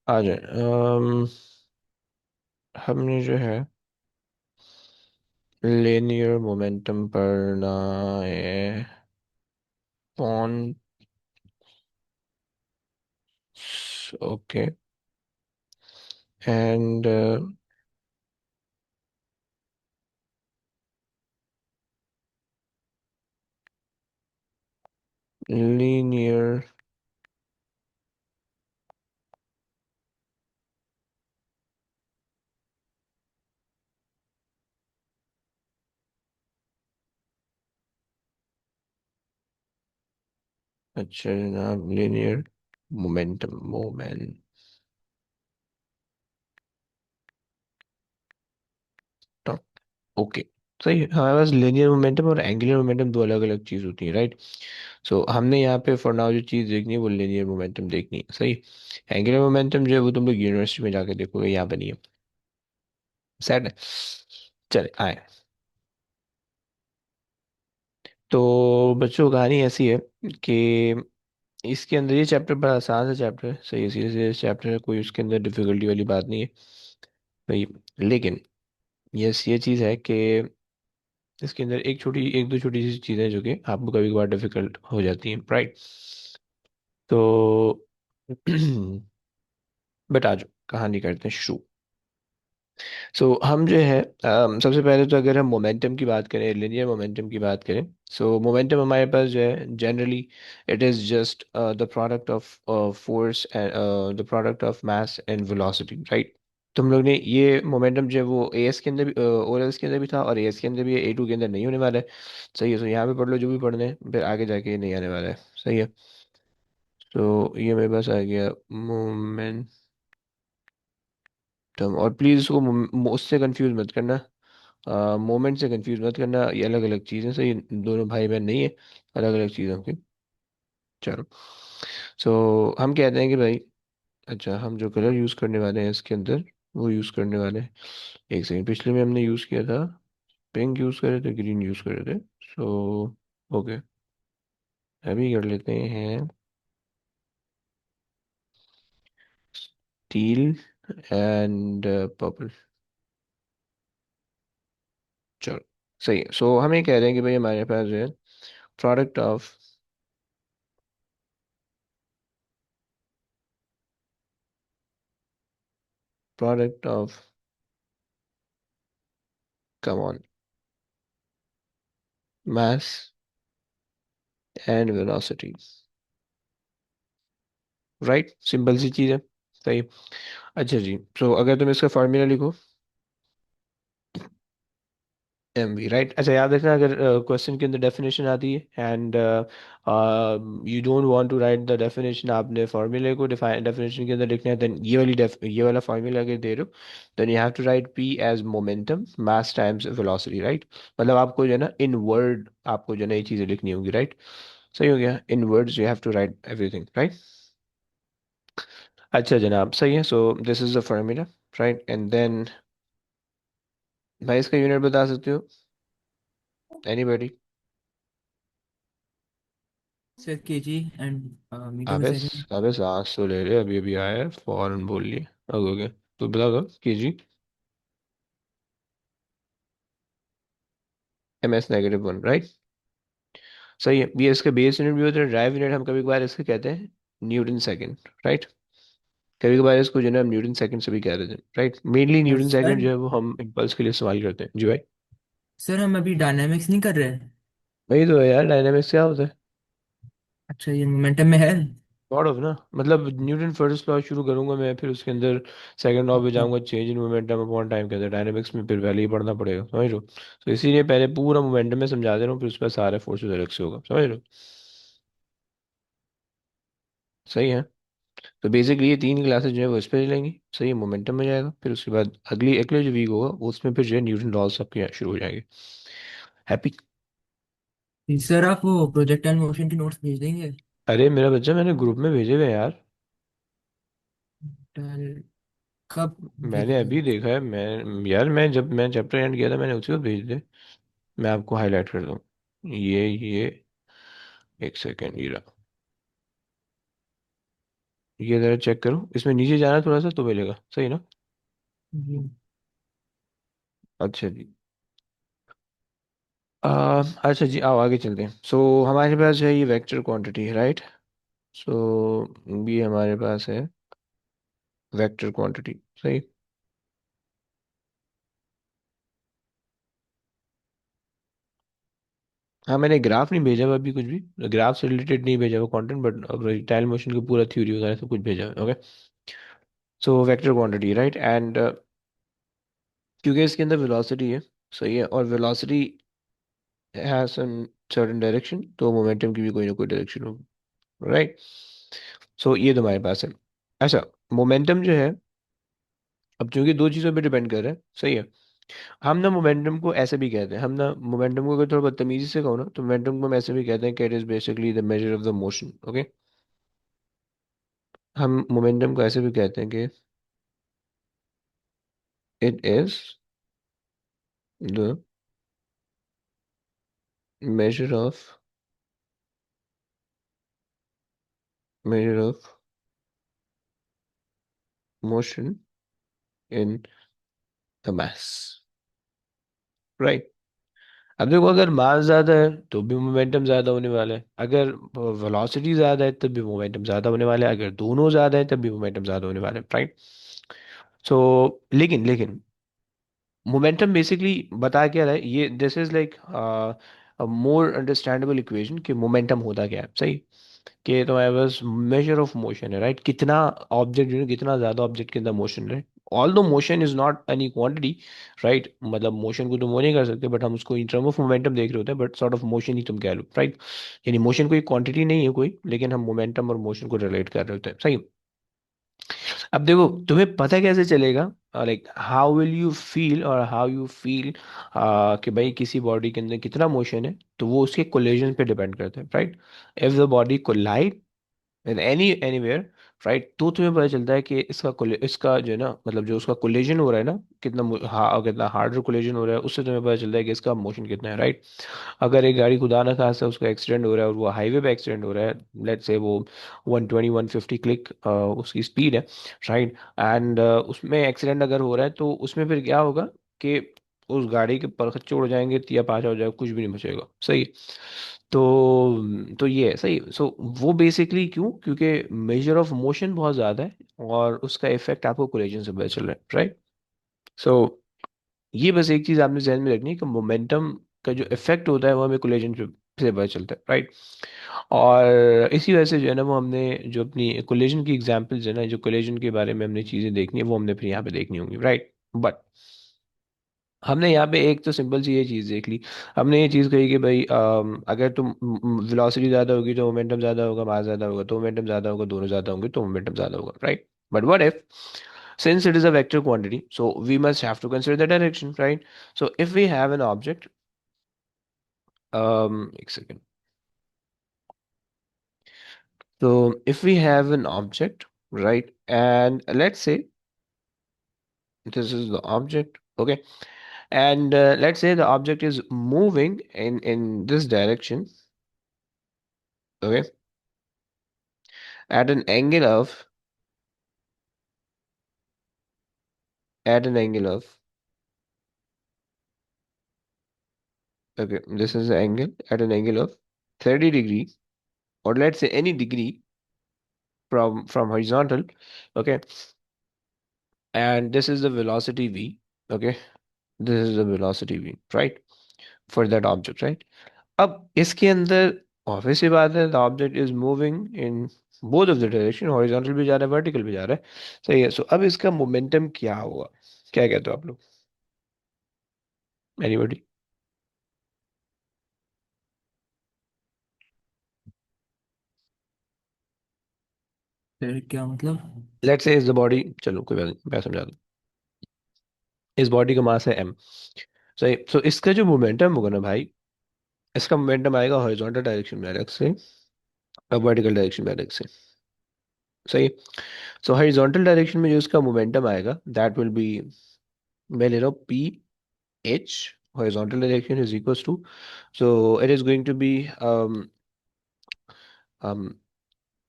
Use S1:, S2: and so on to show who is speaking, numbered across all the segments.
S1: आ जाए। हमने जो है लीनियर मोमेंटम पढ़ना है। पॉन्स। ओके। एंड लीनियर अच्छा जनाब, लीनियर मोमेंटम। ओके। सही है। हमारे पास लीनियर मोमेंटम और एंगुलर मोमेंटम दो अलग अलग चीज होती है, राइट। सो हमने यहाँ पे फॉर नाउ जो चीज देखनी है वो लीनियर मोमेंटम देखनी है, सही। एंगुलर मोमेंटम जो है वो तुम लोग यूनिवर्सिटी में जाके देखोगे, यहाँ पे नहीं है। सेट है। चले आए। तो बच्चों कहानी ऐसी है कि इसके अंदर ये चैप्टर बड़ा आसान सा चैप्टर है, सही है, सीरियस चैप्टर है, कोई उसके अंदर डिफिकल्टी वाली बात नहीं है भाई। लेकिन यस, ये चीज़ है कि इसके अंदर एक दो छोटी सी चीज़ें जो कि आपको कभी कभार डिफिकल्ट हो जाती हैं, राइट। तो बट आज कहानी करते हैं शुरू। हम जो है सबसे पहले तो अगर हम मोमेंटम की बात करें, लिनियर मोमेंटम की बात करें। मोमेंटम हमारे पास जो है generally it is just the product of force and the product of mass and velocity, right. तुम लोग ने ये मोमेंटम जो है वो ए एस के अंदर भी, ओ एस के अंदर भी था, और ए एस के अंदर भी है, ए टू के अंदर नहीं होने वाला है। सही है। यहाँ पे पढ़ लो जो भी पढ़ने हैं, फिर आगे जाके ये नहीं आने वाला है, सही है। ये मेरे पास आ गया मोमेंटम। और प्लीज़ इसको उससे कंफ्यूज मत करना, मोमेंट से कंफ्यूज मत करना, ये अलग अलग चीज़ें, सही। दोनों भाई बहन नहीं है, अलग अलग चीज़ों की। चलो। हम कहते हैं कि भाई, अच्छा हम जो कलर यूज़ करने वाले हैं इसके अंदर, वो यूज़ करने वाले हैं। एक सेकंड, पिछले में हमने यूज़ किया था, पिंक यूज़ करे थे, ग्रीन यूज़ करे थे। ओके, अभी कर लेते हैं स्टील एंड पर्पल। चलो, सही है। हम ये कह रहे हैं कि भाई हमारे पास जो है product of product of come on mass and velocity, right. Simple सी चीज़ है, सही। अच्छा जी, अगर तुम इसका फार्मूला लिखो, एम वी, राइट। अच्छा याद रखना, अगर क्वेश्चन के अंदर डेफिनेशन आती है and you don't want to write the definition, आपने फार्मूले को डेफिनेशन के अंदर लिखना है, देन ये वाला फार्मूला अगर दे रहे हो, then you have to write P as momentum mass times velocity, right. मतलब आपको जो है ना इन वर्ड, आपको जो है ना ये चीज़ें लिखनी होगी, राइट। सही हो गया, in words you have to write everything, right. अच्छा जनाब, सही है। This is the formula, right. And then भाई इसका यूनिट बता सकते हो, anybody?
S2: Sir KG and meter per
S1: अबे
S2: सेकंड।
S1: अबे सांस तो ले ले, अभी अभी आया है, फौरन बोल लिए। ओके, तो बता दो केजी। M S -1, right. सही है। ये इसका बेस यूनिट भी होता है, ड्राइव यूनिट हम कभी कभार इसके कहते हैं न्यूटन सेकंड, राइट। कभी कभार इसको जो है ना हम न्यूटन सेकंड से भी कह देते हैं, राइट। मेनली
S2: और
S1: न्यूटन
S2: सर,
S1: सेकंड जो है वो हम इम्पल्स के लिए इस्तेमाल करते हैं जी भाई।
S2: सर हम अभी डायनामिक्स नहीं कर रहे हैं।
S1: वही तो है यार, डायनामिक्स क्या होता है?
S2: अच्छा, ये मोमेंटम में है।
S1: सॉर्ट ऑफ ना, मतलब न्यूटन फर्स्ट लॉ शुरू करूंगा मैं, फिर उसके अंदर सेकंड लॉ पे
S2: अच्छा,
S1: जाऊंगा, change in momentum upon time के अंदर, डायनामिक्स में फिर पहले ही पढ़ना पड़ेगा, समझ लो। तो इसीलिए पहले पूरा मोमेंटम में समझा दे रहा हूँ, फिर उसका सारे फोर्सेस अलग से होगा, समझ लो। सही है। तो बेसिकली ये तीन क्लासेस जो है वो इस पर लेंगी, सही है, मोमेंटम में जाएगा, फिर उसके बाद अगली अगले जो वीक होगा उसमें फिर जो है न्यूटन लॉज सबके शुरू हो जाएंगे। हैप्पी?
S2: सर आप वो प्रोजेक्ट एंड मोशन की नोट्स भेज देंगे?
S1: अरे मेरा बच्चा, मैंने ग्रुप में भेजे हुए हैं यार।
S2: डल- कब
S1: मैंने
S2: भेजेंगे?
S1: अभी देखा है, मैं यार, मैं जब मैं चैप्टर एंड किया था मैंने उसी को भेज दिया। मैं आपको हाईलाइट कर दूँ, ये एक सेकेंड, ये रहा, ये जरा चेक करो, इसमें नीचे जाना थोड़ा सा तो मिलेगा, सही ना?
S2: जी।
S1: अच्छा जी। अच्छा जी, आओ आगे चलते हैं। सो हमारे पास है ये वेक्टर क्वांटिटी है, राइट? सो ये हमारे पास है वेक्टर क्वांटिटी, सही। हाँ, मैंने ग्राफ नहीं भेजा हुआ अभी, कुछ भी ग्राफ से रिलेटेड नहीं भेजा हुआ कंटेंट, बट प्रोजेक्टाइल मोशन की पूरा थ्योरी वगैरह सब कुछ भेजा हुआ है, okay. So vector quantity, right, and क्योंकि इसके अंदर वेलोसिटी है, सही है, और velocity has some certain direction, तो मोमेंटम की भी कोई ना कोई डायरेक्शन होगी, राइट? सो ये तो हमारे पास है। अच्छा, मोमेंटम जो है, अब चूंकि दो चीज़ों पे डिपेंड कर रहा है, सही है। हम ना मोमेंटम को ऐसे भी कहते हैं, हम ना मोमेंटम को अगर थोड़ा बदतमीजी से कहो ना, तो मोमेंटम को हम ऐसे भी कहते हैं कि it is basically the measure of the motion, okay. हम मोमेंटम को ऐसे भी कहते हैं कि it is the measure of measure of motion in the mass, right? अब देखो, अगर मास ज्यादा है तो भी मोमेंटम ज्यादा होने वाला है, अगर वेलोसिटी ज्यादा है तब भी मोमेंटम ज्यादा होने वाला है, अगर दोनों ज्यादा है तब भी मोमेंटम ज्यादा होने वाला है, राइट? सो लेकिन लेकिन मोमेंटम बेसिकली बता क्या रहा है, ये this is like more understandable equation कि मोमेंटम होता क्या है, सही। कि तुम्हारे पास मेजर ऑफ मोशन है, राइट, कितना ऑब्जेक्ट जो है, कितना ज्यादा ऑब्जेक्ट के अंदर मोशन है। ऑल दो motion is not any quantity, right, मतलब मोशन को तुम वो नहीं कर सकते, बट हम उसको इन टर्म ऑफ मोमेंटम देख रहे होते हैं, बट सॉर्ट ऑफ मोशन ही तुम कह लो, राइट। यानी मोशन कोई क्वांटिटी नहीं है कोई, लेकिन हम मोमेंटम और मोशन को रिलेट कर रहे होते हैं, सही। अब देखो, तुम्हें पता कैसे चलेगा, like how will you feel, और हाउ यू फील कि भाई किसी बॉडी के अंदर कितना मोशन है, तो वो उसके कोलिजन पे डिपेंड करता है, right. If the body collide in anywhere, right, तो तुम्हें पता चलता है कि इसका जो है ना, मतलब जो उसका कोलिजन हो रहा है ना, कितना हार्डर कोलिजन हो रहा है, उससे तुम्हें पता चलता है कि इसका मोशन कितना है, राइट। अगर एक गाड़ी खुदा ना खास्ता उसका एक्सीडेंट हो रहा है और वो हाईवे पे एक्सीडेंट हो रहा है, लेट्स से वो 120-150 क्लिक उसकी स्पीड है, राइट, एंड उसमें एक्सीडेंट अगर हो रहा है तो उसमें फिर क्या होगा कि उस गाड़ी के परखच्चे उड़ जाएंगे, तिया पाछा हो जाएगा, कुछ भी नहीं बचेगा, सही। तो ये है, सही। सो वो बेसिकली क्यों, क्योंकि मेजर ऑफ मोशन बहुत ज़्यादा है, और उसका इफेक्ट आपको कोलिजन से पता चल रहा है, राइट। सो ये बस एक चीज आपने ध्यान में रखनी है कि मोमेंटम का जो इफेक्ट होता है वो हमें कोलिजन से पता चलता है, राइट। और इसी वजह से जो है ना, वो हमने जो अपनी कोलिजन की एग्जांपल्स है ना, जो कोलिजन के बारे में हमने चीजें देखनी है, वो हमने फिर यहाँ पे देखनी होंगी, राइट। बट हमने यहाँ पे एक तो सिंपल सी ये चीज़ देख ली, हमने ये चीज़ कही कि भाई अगर तुम वेलोसिटी ज़्यादा होगी तो मोमेंटम ज़्यादा होगा, मास ज़्यादा होगा तो मोमेंटम ज़्यादा होगा, दोनों ज़्यादा होंगे तो मोमेंटम ज़्यादा होगा, right. But what if, since it is a vector quantity, so we must have to consider the direction, right? So if we have an object, एक second. So if we have an object, right, and let's say this is the object, okay, and let's say the object is moving in this direction, okay, at an angle of at an angle of okay, this is the angle at an angle of 30 degree, or let's say any degree from horizontal, okay, and this is the velocity v, okay, this is the velocity v, right, for that object, right? अब इसके अंदर obvious सी बात है, the object is moving in both of the direction, horizontal भी जा रहा है, vertical भी जा रहा है, सही है। सो अब इसका मोमेंटम क्या होगा, क्या कहते हो आप लोग? एनीबॉडी?
S2: फिर क्या मतलब?
S1: Let's say is the body, चलो कोई बात नहीं, मैं समझा दूं। इस बॉडी का मास है m, सही। सो इसका जो मोमेंटम होगा ना भाई, इसका मोमेंटम आएगा हॉरिजॉन्टल डायरेक्शन में अलग से, और वर्टिकल डायरेक्शन में अलग से, सही। सो हॉरिजॉन्टल डायरेक्शन में जो इसका मोमेंटम आएगा, दैट विल बी, मैं ले रहा हूँ p h, horizontal direction is equals to, so it is going to be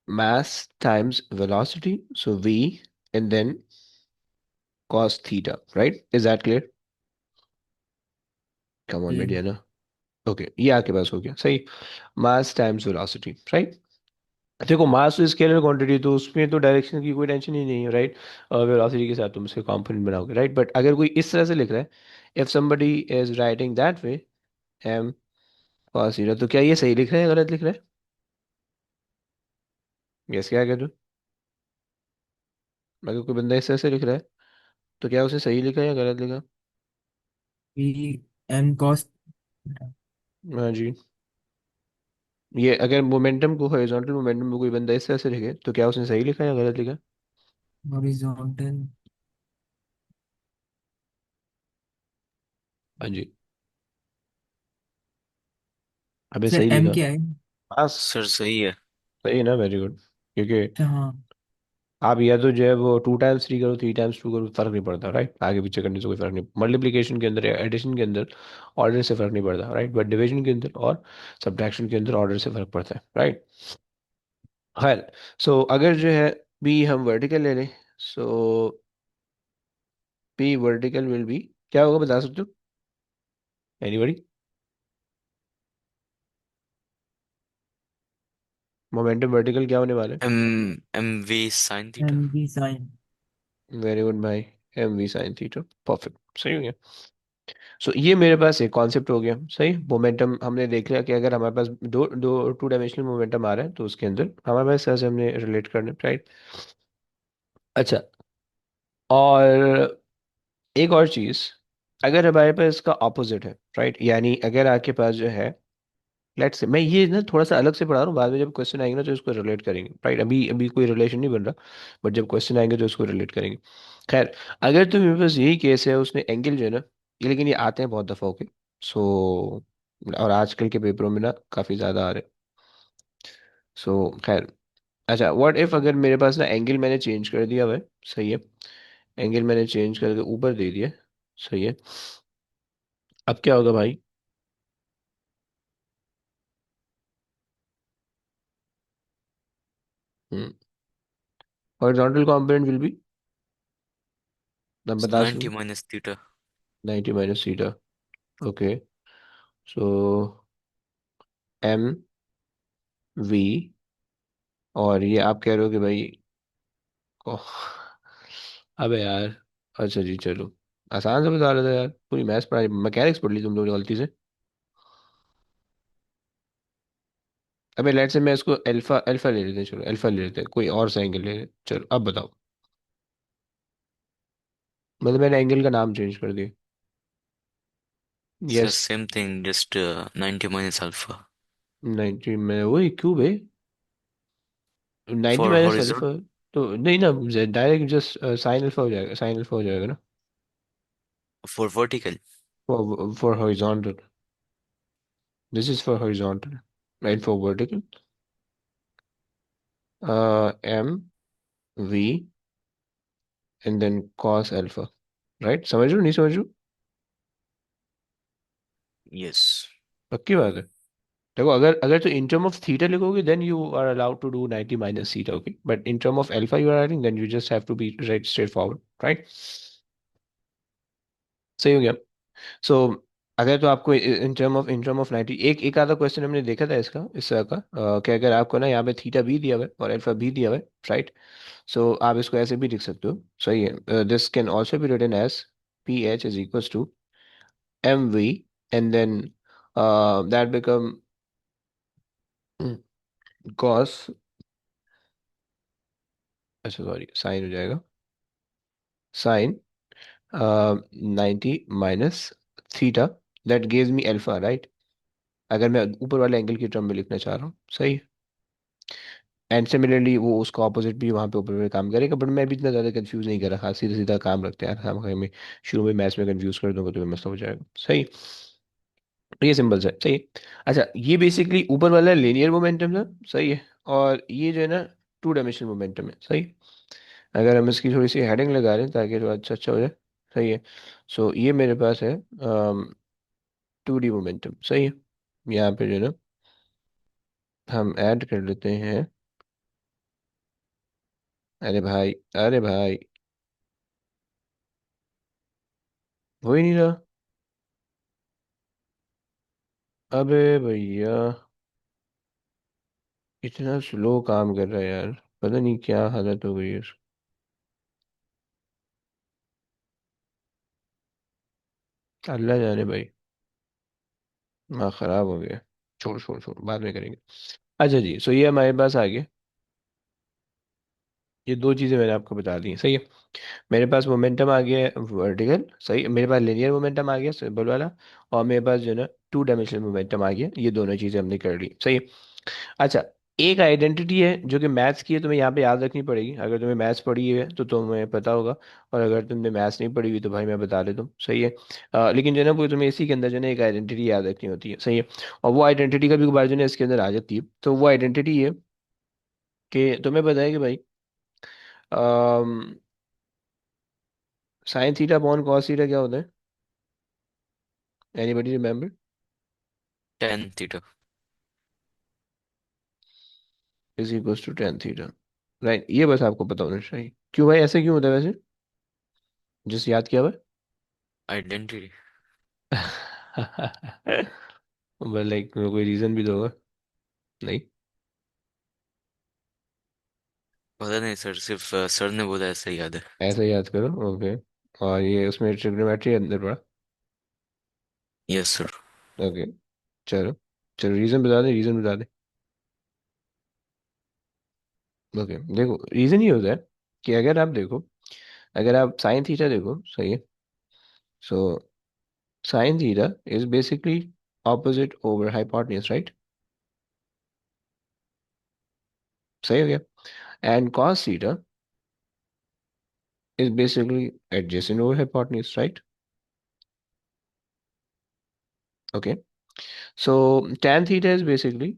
S1: mass times velocity, so v, and then cos theta, right? Is that clear? Come on,
S2: ये
S1: Mediana. Okay, ये आपके पास हो गया सही। मास टाइम्स वेलोसिटी, राइट। देखो मास तो scalar quantity, तो उसमें तो डायरेक्शन की कोई टेंशन ही नहीं है, राइट। वेलोसिटी के साथ तुम उसके कंपोनेंट बनाओगे, राइट। बट अगर कोई इस तरह से लिख रहा है, if somebody is writing that way, M cos theta, तो क्या ये सही लिख रहा है या गलत लिख रहा है? गैस क्या कहते हो? अगर कोई बंदा इस तरह से लिख रहा है, तो क्या उसे सही लिखा है या गलत लिखा?
S2: पी एम कॉस
S1: हाँ जी। ये अगर मोमेंटम को, हॉरिजॉन्टल मोमेंटम को कोई बंदा इस तरह से लिखे, तो क्या उसने सही लिखा है या गलत लिखा?
S2: हॉरिजॉन्टल।
S1: हाँ जी। अबे
S2: सर
S1: सही
S2: एम
S1: लिखा।
S2: क्या है?
S1: हाँ
S3: सर सही है।
S1: सही है ना, वेरी गुड। क्योंकि
S2: अच्छा हाँ।
S1: आप या तो जो है वो 2 टाइम्स 3 करो, 3 टाइम्स 2 करो, फर्क नहीं पड़ता, राइट। आगे पीछे करने से कोई फर्क नहीं, मल्टीप्लिकेशन के अंदर या एडिशन के अंदर ऑर्डर से फर्क नहीं पड़ता, राइट। बट डिवीजन के अंदर और सब्ट्रैक्शन के अंदर ऑर्डर से फर्क पड़ता है, राइट। खैर, सो अगर जो है बी हम वर्टिकल ले लें, सो पी वर्टिकल विल बी, क्या होगा बता सकते हो? एनीबॉडी? मोमेंटम वर्टिकल क्या होने वाला है?
S3: M M V sine theta.
S2: M B sine.
S1: Very good भाई। M V sine theta. Perfect, सही हो गया। सो ये मेरे पास एक कॉन्सेप्ट हो गया, सही। मोमेंटम हमने देख लिया कि अगर हमारे पास दो दो 2 डायमेंशनल मोमेंटम आ रहा है, तो उसके अंदर हमारे पास ऐसे हमने रिलेट करना, राइट। अच्छा, और एक और चीज, अगर हमारे पास इसका ऑपोजिट है, राइट, यानी अगर आपके पास जो है, लेट्स से, मैं ये ना थोड़ा सा अलग से पढ़ा रहा हूँ, बाद में जब क्वेश्चन आएंगे ना तो इसको रिलेट करेंगे, राइट। अभी अभी कोई रिलेशन नहीं बन रहा, बट जब क्वेश्चन आएंगे तो इसको रिलेट करेंगे। खैर, अगर तो मेरे पास यही केस है, उसने एंगल जो है ना, ये लेकिन ये आते हैं बहुत दफा, ओके। सो और आजकल के पेपरों में ना काफी ज्यादा आ रहे हैं। सो खैर, अच्छा, व्हाट इफ अगर मेरे पास ना एंगल मैंने चेंज कर दिया हुआ है, सही है। एंगल मैंने चेंज करके ऊपर दे दिया, सही है। अब क्या होगा भाई? हॉरिजॉन्टल कंपोनेंट विल बी, मैं बता
S3: 90
S1: सकूँ?
S3: Minus theta.
S1: 90 - theta. Okay. So M V, और ये आप कह रहे हो कि भाई, ओह, अबे यार, अच्छा जी चलो, आसान से बता रहा था यार, पूरी मैथ्स पढ़ाई, मैकेनिक्स पढ़ ली तुम लोगों ने गलती से। अबे लेट से मैं इसको अल्फा अल्फा ले लेते हैं, चलो अल्फा ले लेते हैं, कोई और सा एंगल ले लेते हैं। चलो अब बताओ। मतलब मैंने एंगल का नाम चेंज कर दिया।
S3: Sir
S1: yes.
S3: Same thing, just 90 minus alpha
S1: 90 में वही क्यूब है, 90
S3: फॉर
S1: माइनस
S3: हॉरिजॉन।
S1: अल्फा। तो नहीं ना, डायरेक्ट जस्ट साइन अल्फा हो जाएगा, साइन अल्फा हो जाएगा ना।
S3: For vertical.
S1: For horizontal, this is for horizontal, right. For vertical, M V and then cos alpha, right. समझ लो नहीं समझ लो?
S3: यस।
S1: पक्की बात है। देखो, अगर अगर तो इन टर्म ऑफ थीटा लिखोगे, then you are allowed to do 90 minus theta, okay. But in term of alpha you are writing, then you just have to be right straightforward, right. सही हो गया। सो अगर तो आपको इन term of 90, एक एक आधा क्वेश्चन हमने देखा था इसका, इस तरह का, कि अगर आपको ना यहाँ पे थीटा भी दिया हुआ है और अल्फा भी दिया हुआ है, राइट। सो आप इसको ऐसे भी लिख सकते हो, सही है। This can also be written as P H is equals to M V, and then that become cos, अच्छा सॉरी, साइन हो जाएगा, sine 90 - theta, that gives me alpha, right. अगर मैं ऊपर वाले एंगल की टर्म में लिखना चाह रहा हूँ, सही। एंड सिमिलरली वो उसका ऑपोजिट भी वहाँ पे ऊपर में काम करेगा, बट मैं भी इतना ज़्यादा कंफ्यूज नहीं कर रहा, सीधा सीधा काम रखते हैं यार, हम हमें शुरू में मैथ्स में कंफ्यूज कर दूंगा तो मसला हो जाएगा, सही। ये सिंपल सा है, सही है। अच्छा, ये बेसिकली ऊपर वाला लीनियर मोमेंटम था, सही है। और ये जो है ना 2 डायमेंशनल मोमेंटम है, सही। अगर हम इसकी थोड़ी सी हेडिंग लगा रहे हैं ताकि थोड़ा अच्छा अच्छा हो जाए, सही है। सो ये मेरे पास है 2D मोमेंटम, सही है। यहाँ पे जो है ना हम ऐड कर लेते हैं अरे भाई, अरे भाई, हो ही नहीं रहा। अबे भैया, इतना स्लो काम कर रहा है यार। पता नहीं क्या हालत हो गई है अल्लाह जाने भाई। हाँ, खराब हो गया। छोड़ छोड़ छोड़, बाद में करेंगे। अच्छा जी, सो ये हमारे पास आ गया। ये दो चीज़ें मैंने आपको बता दी, सही है। मेरे पास मोमेंटम आ गया है वर्टिकल, सही। मेरे पास लिनियर मोमेंटम आ गया सिंपल वाला। और मेरे पास जो है ना टू डायमेंशनल मोमेंटम आ गया। ये दोनों चीज़ें हमने कर ली, सही है। अच्छा, एक आइडेंटिटी है जो कि मैथ्स की है, तुम्हें यहाँ पे याद रखनी पड़ेगी। अगर तुम्हें मैथ्स पढ़ी है तो तुम्हें पता होगा। और अगर तुमने मैथ्स नहीं पढ़ी हुई तो भाई मैं बता देता हूँ, सही है। लेकिन जो है ना वो तुम्हें इसी के अंदर जो है ना एक आइडेंटिटी याद रखनी होती है, सही है। और वो आइडेंटिटी का भी बार जो है ना इसके अंदर आ जाती है। तो वो आइडेंटिटी है कि तुम्हें पता है कि भाई sine theta upon cos theta क्या होता है? Anybody remember?
S3: Tan theta.
S1: Is equals to tan theta. Right, ये बस आपको पता होना चाहिए। क्यों भाई, ऐसे क्यों होता है वैसे? जिस याद किया हुआ
S3: आइडेंटिटी।
S1: है। बस लाइक कोई रीजन भी तो होगा। नहीं।
S3: पता नहीं सर, सिर्फ सर ने बोला, ऐसा ही याद है।
S1: ऐसे याद करो, ओके। और ये उसमें ट्रिग्नोमेट्री अंदर पड़ा।
S3: Yes sir.
S1: ओके, चलो। चलो, रीजन बता दे, रीजन बता दे। ओके, देखो रीजन ये होता है कि अगर आप देखो, अगर आप साइन थीटा देखो, सही है। So sine theta is basically opposite over hypotenuse, right? सही हो गया। And cos theta is basically adjacent over hypotenuse, right? Okay. So tan theta is basically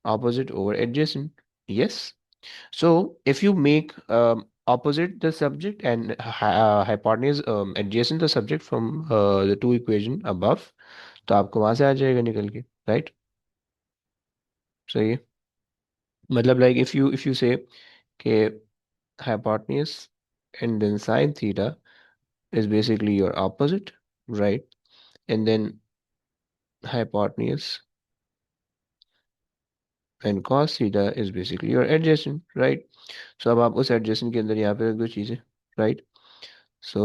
S1: opposite over adjacent. Yes. So if you make opposite the subject and hypotenuse adjacent the subject from the two equation above, तो आपको वहां से आ जाएगा निकल के, right? सही है। मतलब लाइक इफ यू से कि hypotenuse and then sin theta is basically your opposite, right? And then hypotenuse and cos theta is basically your adjacent, right? So अब आप उस adjacent के अंदर यहाँ पे रख दो चीजें, right? So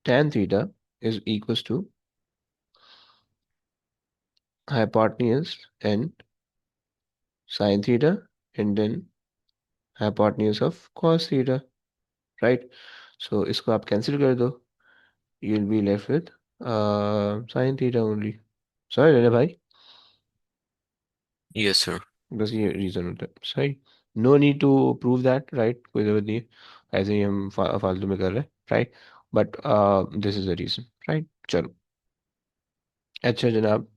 S1: tan theta is equals to hypotenuse and sin theta and then hypotenuse of cos theta, right? So इसको आप cancel कर दो, you'll be left with sin theta only. Sorry Rene भाई,
S3: यस सर।
S1: बस ये reason होता है, सही। No need to prove that, right? कोई जरूरत नहीं है। ऐसे ही हम फालतू में कर रहे हैं, right? But this is the reason, right? चलो। अच्छा जनाब।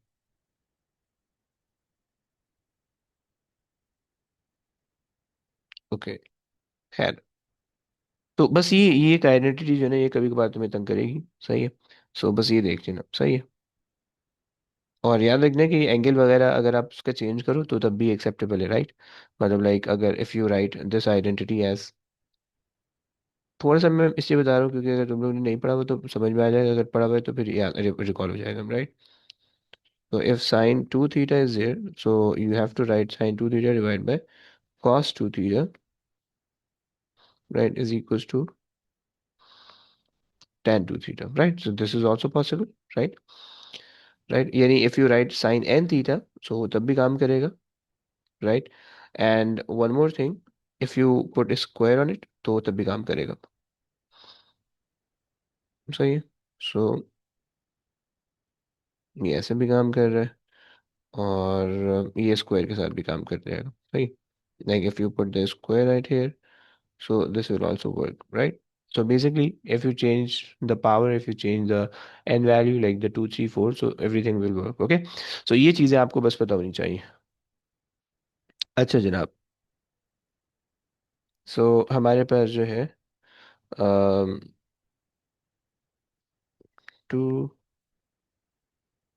S1: ओके, खैर। तो बस ये एक आइडेंटिटी जो है ना ये कभी कभार तुम्हें तंग करेगी, सही है। सो बस ये देख लेना, सही है। और याद रखना कि एंगल वगैरह अगर आप उसका चेंज करो तो तब भी एक्सेप्टेबल है, राइट? मतलब लाइक अगर if you write this identity as, थोड़ा सा मैं इसलिए बता रहा हूँ क्योंकि अगर तुम लोग ने नहीं पढ़ा हुआ तो समझ में आ जाएगा, अगर पढ़ा हुआ है तो फिर याद रिकॉल हो जाएगा, right? So if sine 2 theta is there, so you have to write sine 2 theta divided by cos 2 theta, right, is equals to tan 2 theta, right? So this is also possible, right? Right? यानी if you write sine n theta, so तब भी काम करेगा, right? And one more thing, if you put a square on it, तो तब भी काम करेगा, सही है। So ये ऐसे भी काम कर रहा है और ये स्क्वायर के साथ भी काम कर जाएगा, सही। Like if you put the square right here, so this will also work, right? So basically if you change the power, if you change the n value like the 2 3 4, so everything will work, okay? So ये चीजें आपको बस पता होनी चाहिए। अच्छा जनाब। सो हमारे पास जो है two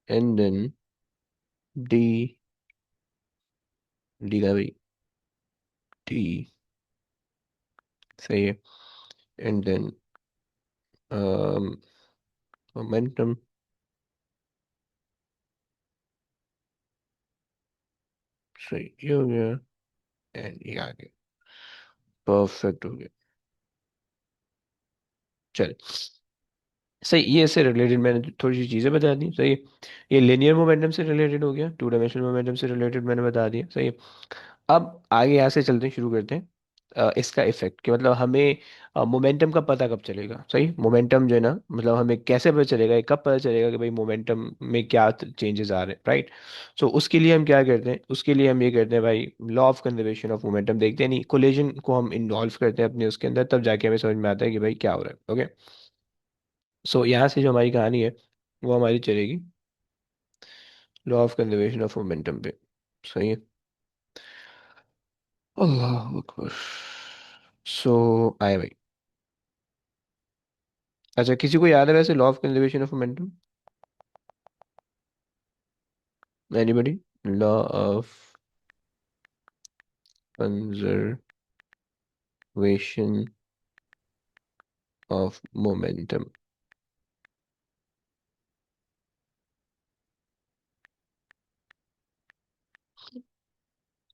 S1: and then D, D का भाई टी, सही है। एंड देन मोमेंटम, सही ये हो गया। एंड ये आ गया, परफेक्ट हो गया। चल, सही, ये इससे रिलेटेड मैंने थोड़ी सी चीज़ें बता दी, सही है। ये लिनियर मोमेंटम से रिलेटेड हो गया, टू डायमेंशनल मोमेंटम से रिलेटेड मैंने बता दिया, सही है। अब आगे यहाँ से चलते हैं, शुरू करते हैं इसका इफेक्ट, कि मतलब हमें मोमेंटम का पता कब चलेगा, सही। मोमेंटम जो है ना, मतलब हमें कैसे पता चलेगा, ये कब पता चलेगा कि भाई मोमेंटम में क्या चेंजेस आ रहे हैं, राइट। सो उसके लिए हम क्या करते हैं, उसके लिए हम ये करते हैं भाई, law of conservation of momentum देखते हैं, नहीं कोलिजन को हम इन्वॉल्व करते हैं अपने उसके अंदर, तब जाके हमें समझ में आता है कि भाई क्या हो रहा है, ओके। सो यहाँ से जो हमारी कहानी है वो हमारी चलेगी law of conservation of momentum पे, सही है। अल्लाह अकबर। सो आए भाई, अच्छा किसी को याद है वैसे law of conservation of momentum? Anybody? Law of conservation of momentum.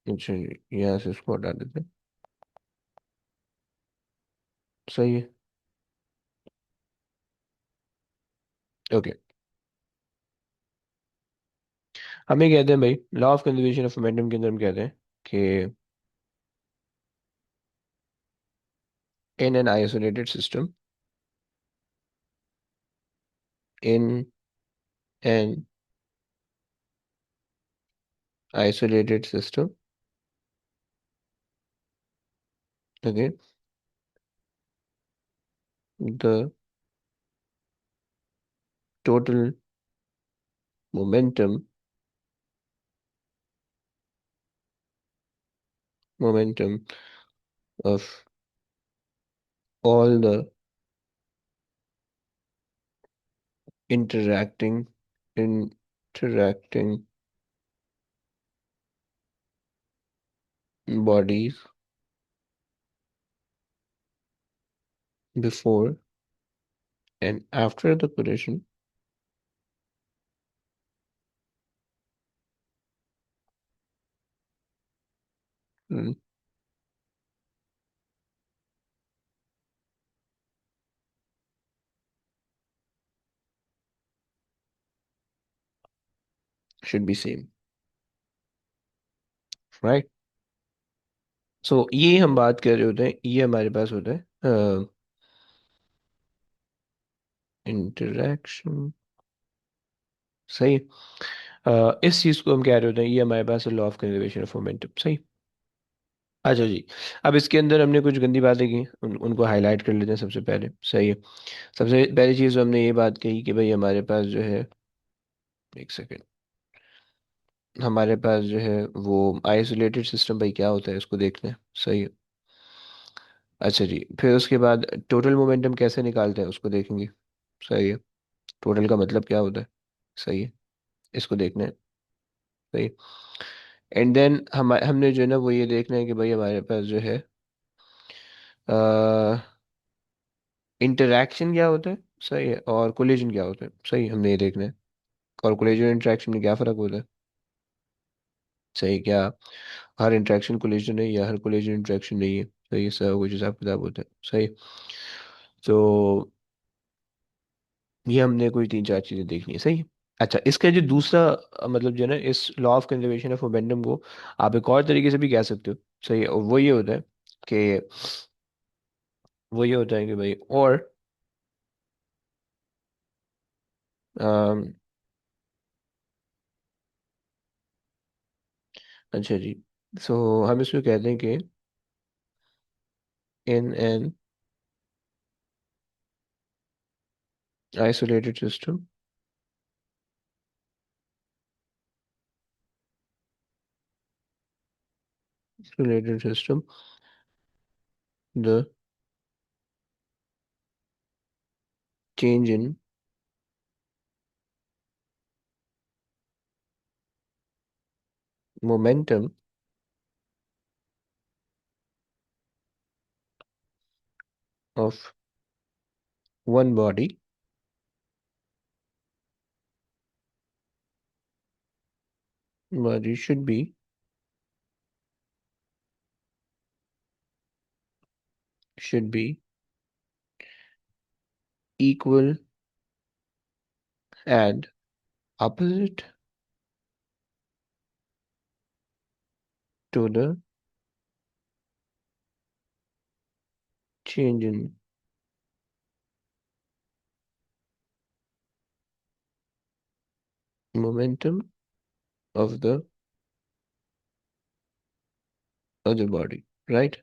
S1: अच्छा जी, यहाँ से इसको हटा देते हैं, सही है, ओके। हमें कहते हैं भाई law of conservation of momentum के अंदर हम कहते हैं कि in an isolated system, in an isolated system, okay, the total momentum momentum of all the interacting interacting bodies before and after the collision mm, should be same, right? सो ये हम बात कर रहे होते हैं, ये हमारे पास होता है इंटरेक्शन, सही। इस चीज को हम कह रहे होते हैं, ये हमारे पास है law of conservation of momentum, सही। अच्छा जी, अब इसके अंदर हमने कुछ गंदी बातें की, उनको हाईलाइट कर लेते हैं सबसे पहले, सही है। सबसे पहली चीज़ हमने ये बात कही कि भाई हमारे पास जो है, एक सेकेंड, हमारे पास जो है वो आइसोलेटेड सिस्टम भाई क्या होता है इसको देखते हैं, सही है। अच्छा जी, फिर उसके बाद टोटल मोमेंटम कैसे निकालते हैं उसको देखेंगे, सही है। टोटल का मतलब क्या होता है, सही है, इसको देखना है, सही। एंड देन हमने जो है ना वो ये देखना है कि भाई हमारे पास जो है इंटरैक्शन क्या होता है, सही है, और कोलिजन क्या होता है, सही, हमने ये देखना है। और कोलिजन इंटरैक्शन में क्या फ़र्क होता है, सही, क्या हर इंटरेक्शन कोलिजन है या हर कोलिजन इंटरेक्शन नहीं है, सही है, सब कुछ हिसाब किताब होता है, सही। तो ये हमने कोई तीन चार चीज़ें देखनी है, सही है। अच्छा, इसका जो दूसरा मतलब जो है ना, इस law of conservation of momentum को आप एक और तरीके से भी कह सकते हो, सही है, और वो ये होता है कि वो ये होता है कि भाई, और अम, अच्छा जी, सो हम इसको कहते हैं कि in an isolated system, isolated system, the change in momentum of one body should be equal and opposite to the change in momentum of the other body, right?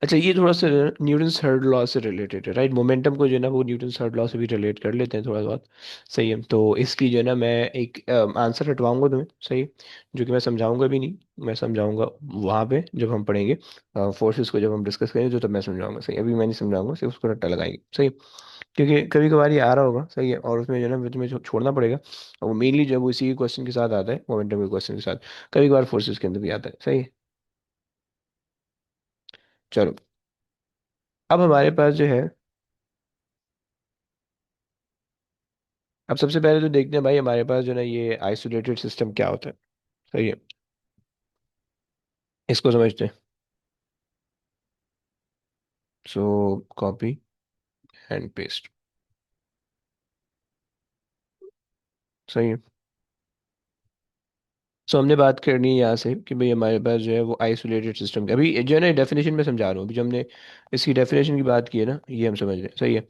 S1: अच्छा, ये थोड़ा सा न्यूटन थर्ड लॉ से related है, right? Momentum को जो है ना वो न्यूटन थर्ड लॉ से भी रिलेट कर लेते हैं थोड़ा बहुत। सही है, तो इसकी जो है ना मैं एक आंसर हटवाऊंगा तुम्हें, सही है, जो कि मैं समझाऊंगा भी नहीं। मैं समझाऊंगा वहाँ पे जब हम पढ़ेंगे फोर्सेस को, जब हम डिस्कस करेंगे तो तब मैं समझाऊंगा, सही। अभी मैं नहीं समझाऊंगा, सिर्फ उसको रट्टा लगाएंगे, सही। क्योंकि कभी कभार ये आ रहा होगा, सही है, और उसमें जो है ना तुम्हें छोड़ना पड़ेगा। और वो मेनली जब वो इसी क्वेश्चन के साथ आता है, मोमेंटम के क्वेश्चन के साथ, कभी कभार फोर्सेस के अंदर भी आता है, सही है। चलो, अब हमारे पास जो है, अब सबसे पहले तो देखते हैं भाई हमारे पास जो है ना ये आइसोलेटेड सिस्टम क्या होता है, सही है। इसको समझते हैं। सो कॉपी एंड पेस्ट, सही है। सो हमने बात करनी है यहाँ से कि भाई हमारे पास जो है वो आइसोलेटेड सिस्टम का, अभी जो है ना डेफिनेशन में समझा रहा हूँ, अभी जो हमने इसकी डेफिनेशन की बात की है ना, ये हम समझ रहे हैं, सही है।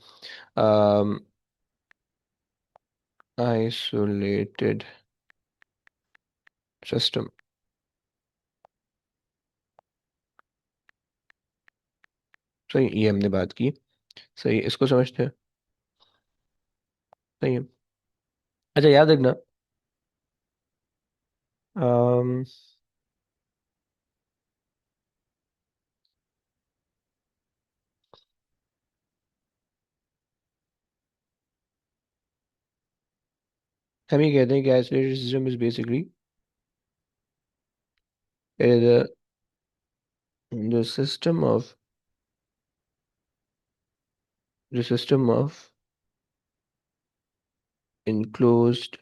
S1: आइसोलेटेड सिस्टम, सही, ये हमने बात की, सही है, इसको समझते हैं, सही है। अच्छा, याद रखना, अम, हम ये कहते हैं कि isolated system is basically the system of the system of enclosed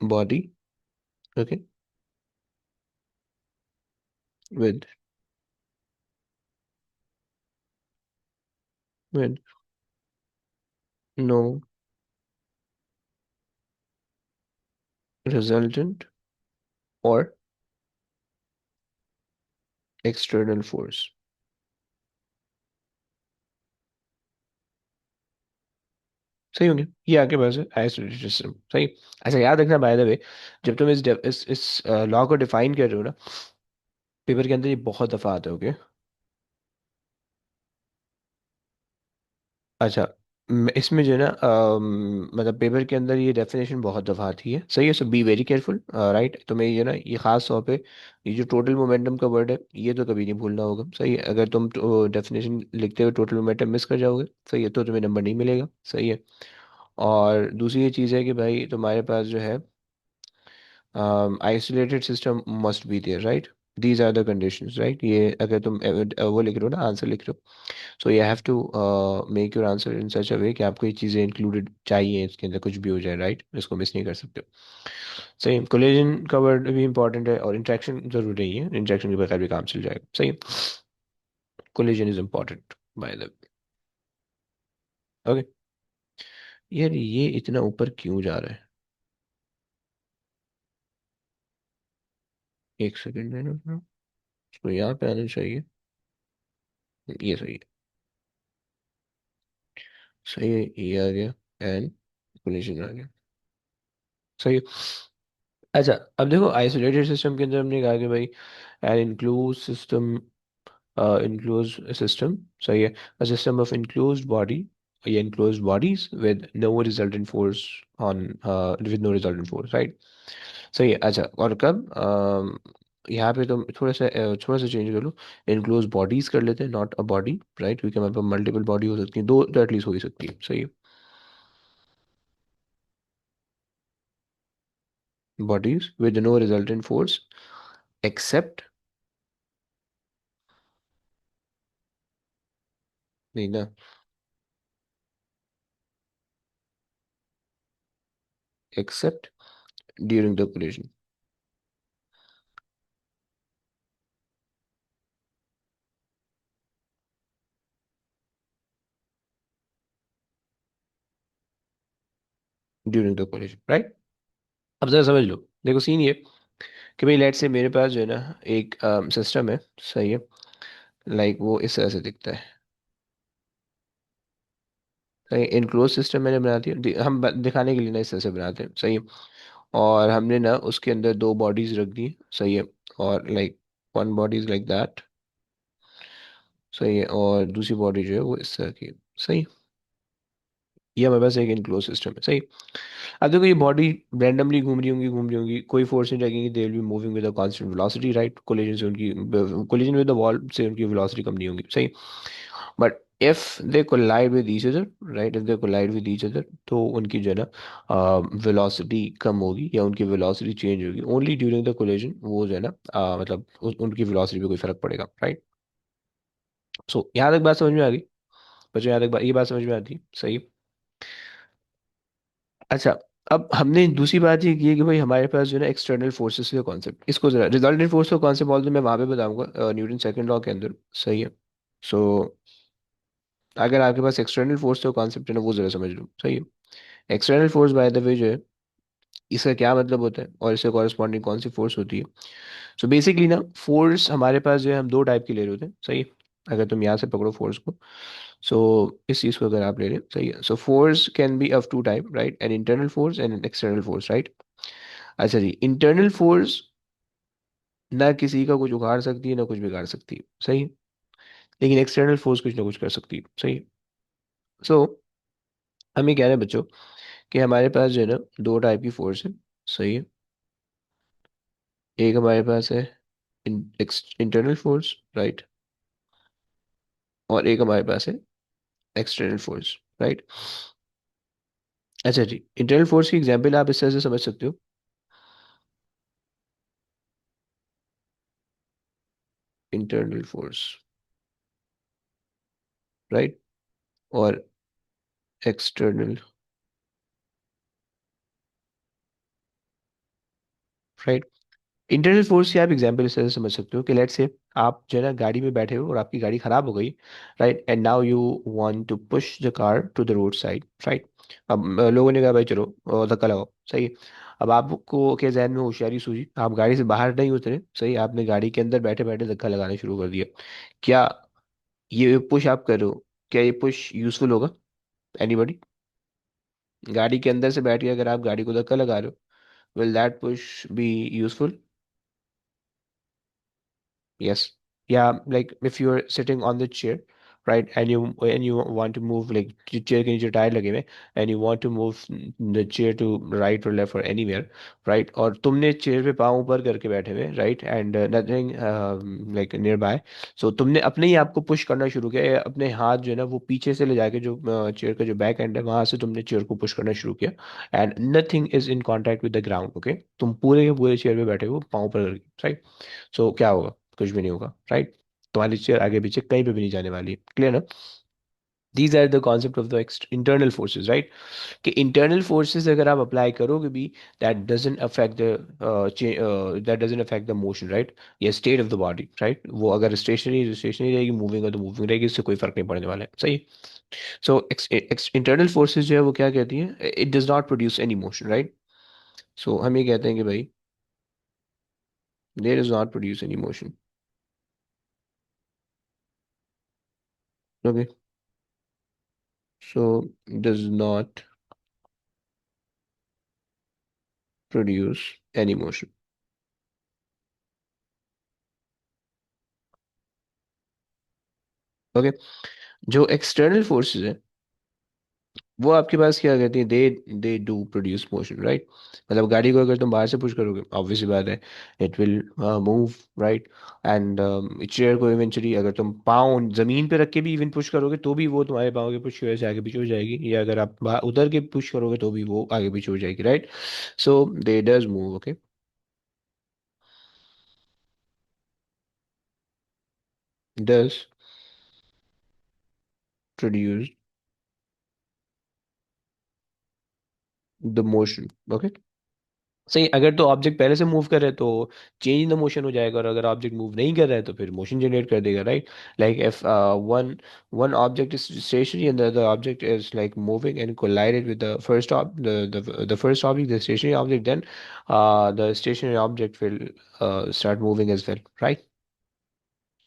S1: body, okay, with with no resultant or external force, सही होंगे, ये आपके पास है आइसोलेटेड सिस्टम, सही। अच्छा, याद रखना बाय द वे, जब तुम इस लॉ को डिफाइन कर रहे हो ना, पेपर के अंदर ये बहुत दफा आता है, ओके। अच्छा, इसमें जो है ना मतलब पेपर के अंदर ये डेफिनेशन बहुत दफा आती है, सही है। सो बी वेरी केयरफुल, राइट। तुम्हें ये ना ये खास तौर पे ये जो टोटल मोमेंटम का वर्ड है, ये तो कभी नहीं भूलना होगा, सही है। अगर तुम डेफिनेशन लिखते हुए टोटल मोमेंटम मिस कर जाओगे, सही है, तो तुम्हें नंबर नहीं मिलेगा, सही है। और दूसरी ये चीज़ है कि भाई तुम्हारे पास जो है isolated system must be there, right. These are the conditions, right. ये अगर तुम वो लिख रहे हो ना, आंसर लिख रहे हो, so you have to make your answer in such a way कि आपको ये चीज़ें इंक्लूडेड चाहिए, इसके अंदर कुछ भी हो जाए, राइट, इसको मिस नहीं कर सकते। सही, कोलिजन का वर्ड भी इंपॉर्टेंट है, और इंट्रैक्शन जरूरी नहीं है, इंट्रैक्शन के बगैर भी काम चल जाएगा, सही। Collision is important by the, okay. यार ये इतना ऊपर क्यों जा रहा है? एक सेकेंड में ना, तो यहाँ पे आना चाहिए, ये सही है, सही है, ये आ गया, एंड कोलिजन आ गया, सही है। अच्छा, अब देखो आइसोलेटेड सिस्टम के अंदर हमने कहा कि भाई an enclosed system, enclosed system, सही है, a system of enclosed body या enclosed bodies with no resultant force on with no resultant force, right? सही है। अच्छा, और कब यहाँ पे तो थोड़ा सा चेंज कर लो, enclosed bodies कर लेते हैं, नॉट अ बॉडी, राइट, क्योंकि हमारे पास मल्टीपल बॉडी हो सकती है, दो तो एटलीस्ट हो ही सकती है, सही है। bodies with no resultant force except नहीं ना, accept during the collision. During the collision, right. अब जरा समझ लो, देखो सीन ये कि भाई लेट से मेरे पास जो है ना एक सिस्टम है, सही है। लाइक वो इस तरह से दिखता है, सही। इनक्लोज सिस्टम मैंने बना दिया, दिखाने के लिए ना इस तरह से बनाते हैं, सही है। और हमने ना उसके अंदर दो बॉडीज रख दी, सही है। और like one body is like that, सही है। और दूसरी बॉडी जो है वो इस तरह की है, सही। ये हमारे पास एक इनक्लोज सिस्टम है, सही। अब देखो ये बॉडी रैंडमली घूम रही होंगी, कोई फोर्स नहीं लगेगी, they will be moving with a constant velocity, right. Collision से उनकी, कोलिजन विद द वॉल से उनकी वेलोसिटी कम नहीं होगी, सही। But if they collide with each other, right, if they collide with each other, तो उनकी जो है ना वेलोसिटी कम होगी या उनकी वेलोसिटी चेंज होगी ओनली ड्यूरिंग द कोलिजन। वो जो है ना मतलब उनकी वेलोसिटी पे कोई फर्क पड़ेगा, राइट। सो यहाँ तक बात समझ में आ गई बच्चों? यहाँ तक ये बात समझ में आती है, सही। अच्छा, अब हमने दूसरी बात ये की है कि भाई हमारे पास जो है ना एक्सटर्नल फोर्सेस का कॉन्सेप्ट, इसको जरा रिजल्टेंट फोर्स का कॉन्सेप्ट बोल दो, मैं वहां पे बताऊंगा न्यूटन सेकंड लॉ के अंदर, सही है। सो अगर आपके पास एक्सटर्नल फोर्स का कॉन्सेप्ट है ना, वो जरा समझ लो, सही है। External force by the way जो है, इसका क्या मतलब होता है और इससे कॉरेस्पॉन्डिंग कौन सी फोर्स होती है। सो बेसिकली ना फोर्स हमारे पास जो है हम दो टाइप की ले रहे होते हैं, सही है। अगर तुम यहाँ से पकड़ो फोर्स को, सो इस चीज़ को अगर आप ले रहे हैं, सही है। So force can be of two type, right, an internal force and an external force, right. अच्छा जी, इंटरनल फोर्स ना किसी का कुछ उखाड़ सकती है ना कुछ बिगाड़ सकती है, सही है। लेकिन एक्सटर्नल फोर्स कुछ ना कुछ कर सकती है, सही। सो हम ये कह रहे हैं बच्चों कि हमारे पास जो है ना दो टाइप की फोर्स है, सही है। एक हमारे पास है इंटरनल फोर्स, राइट। और एक हमारे पास है एक्सटर्नल फोर्स, राइट। अच्छा जी, इंटरनल फोर्स की एग्जांपल आप इस तरह से समझ सकते हो, इंटरनल फोर्स, राइट, और एक्सटर्नल, राइट। इंटरनल फोर्स की आप एग्जांपल इस तरह से समझ सकते हो कि लेट्स से आप जो है ना गाड़ी में बैठे हो और आपकी गाड़ी खराब हो गई, right, and now you want to push the car to the road side, right. अब लोगों ने कहा भाई चलो धक्का लगाओ, सही है। अब आपको के जहन में होशियारी सूझी, आप गाड़ी से बाहर नहीं उतरे, सही, आपने गाड़ी के अंदर बैठे बैठे धक्का लगाना शुरू कर दिया। क्या ये पुश आप कर रहे हो, क्या ये पुश यूजफुल होगा? एनीबॉडी? गाड़ी के अंदर से बैठ के अगर आप गाड़ी को धक्का लगा रहे हो, will that push be useful? Yes. Yeah, like if you're sitting on the chair, right, and you want to move, like chair के नीचे टायर लगे हुए, and you want to move the chair to right or left or anywhere, right, और तुमने chair पे पाँव ऊपर करके बैठे हुए, right, and nothing like nearby, so तुमने अपने ही आपको पुश करना शुरू किया, या अपने हाथ जो है ना वो पीछे से ले जाके जो चेयर का जो बैक एंड है वहां से तुमने चेयर को पुश करना शुरू किया, and nothing is in contact with the ground, okay. तुम पूरे के पूरे चेयर पे बैठे हो पाँव ऊपर करके, राइट। सो क्या होगा? कुछ भी नहीं होगा, राइट। तुम्हारी चेयर आगे पीछे कहीं पे भी नहीं जाने वाली है, क्लियर ना? These are the concept of the internal forces, right. कि इंटरनल फोर्सेस अगर आप अप्लाई करोगे भी, that doesn't affect the motion, right, या state of the body, right. वो अगर स्टेशनरी रहेगी, मूविंग है तो मूविंग रहेगी, इससे कोई फर्क नहीं पड़ने वाला है, सही। सो इंटरनल फोर्सेस जो है वो क्या कहती है, it does not produce any motion, right. So हम ये कहते हैं कि भाई there is not produce any motion, okay. So does not produce any motion, okay. जो एक्सटर्नल फोर्सेस है वो आपके पास क्या कहती है, they do produce motion, right. मतलब गाड़ी को अगर तुम बाहर से पुश करोगे, ऑब्वियस सी बात है, it will move, right. And chair को इवेंचुअली अगर तुम पाँव जमीन पे रख के भी इवन पुश करोगे तो भी वो तुम्हारे पाँव के पुश की वजह से आगे पीछे हो जाएगी, या अगर आप बाहर उधर के पुश करोगे तो भी वो आगे पीछे हो जाएगी, right. So they does move, okay. Does produce the motion. Okay, सही। अगर तो ऑब्जेक्ट पहले से मूव कर रहा है तो चेंज इन द मोशन हो जाएगा, और अगर ऑब्जेक्ट मूव नहीं कर रहा है तो फिर मोशन जनरेट कर देगा, right. Like if one one object is stationary and the other object is like moving and collided with the first object, the stationary object, then the stationary object will start moving as well, right.